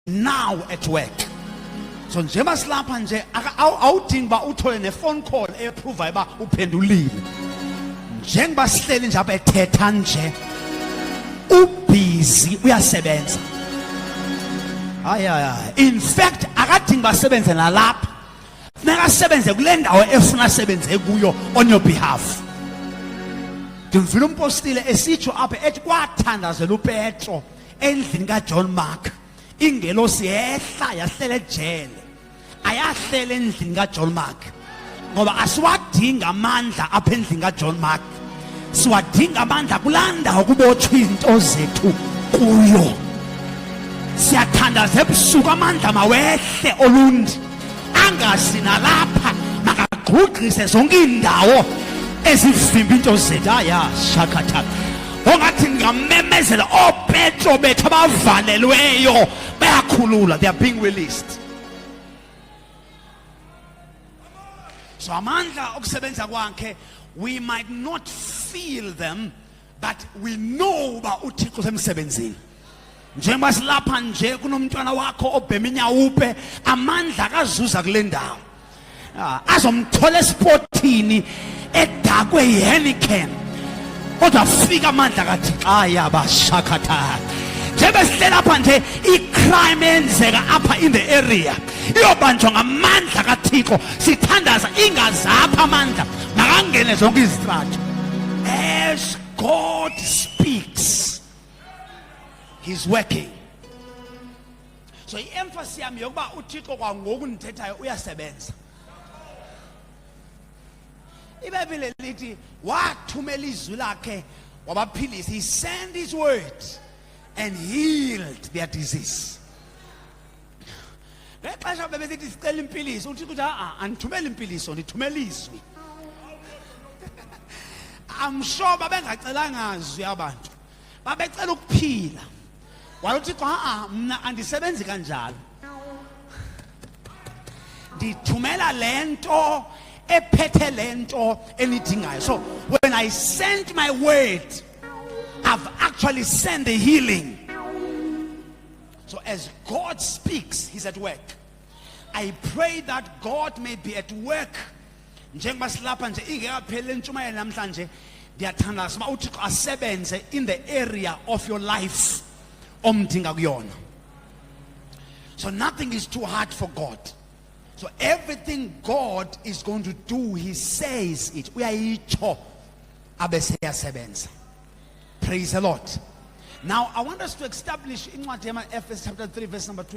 now at work. So njengoba silapha nje awudingi ba uthole ne phone call eprove ba uphendulile. Njengoba sihleli nje apha ethetha nje ubusy uyasebenza. In fact akadingi basebenze nalapha. Funeka sebenze kule ndawo efuna sebenze kuyo on your behalf. Ndimvile umpostile esitsho apha ethi kwathandazela uPetro endlini kaJohn Mark. Ingelosi yehla yahlela ejele. Ayahlela endlini kaJohn Mark. Ngoba asiwadinga amandla apha endlini kaJohn Mark. Siwadinga amandla kulanda ukubotshwa izinto zethu kuyo. Siyathandaza ebusuku amandla mawehle olundi. Angasina lapha makagqugqise zonke indawo ezivimba into zethu. Shakata. Ongathi ngamemezela oPetro bethu abavalelweyo bayakhulula, they are being released. So amandla okusebenza kwakhe, we might not feel them, but we know ba uThixo semsebenzini. Njengoba silapha nje kunomntwana wakho obhema inyawupe, amandla kazuza kule ndawo. Azomthola esportini edakwe yiHeineken. Kodwa fika amandla kaThixo bashakatha. Njebe sihlela apha nje icrime enzeka apha in the area iyobanjwa ngamandla kaThixo. Sithandaza ingazapha amandla makangene zonke izitrato. As God speaks, He's working. So i-emphasis yami yokuba uThixo kwangoku nithethayo uyasebenza. iBhayibheli lithi wathumela izwi lakhe wabaphilisa. He sent his word and healed their disease. Ngexesha bebesithi sicela impiliso uThixo uthi anithumela impiliso, ndithumela izwi. I'm sure babengacelanga izwi abantu, babecela ukuphila. Waluthixo mna andisebenzi kanjalo, ndithumela lento ephethe lento enidingayo. So when I sent my word, I've actually sent the healing. So as God speaks, He's at work. I pray that God may be at work. Njengoba silapha nje ingekapheli intshumayelo namhlanje, ndiyathandaza uma uThixo asebenze in the area of your life omdinga kuyona. So nothing is too hard for God. So everything God is going to do, He says it. Uyayitsho abese yasebenza. Praise the Lord. Now I want us to establish in Ephesians chapter 3 verse number 2.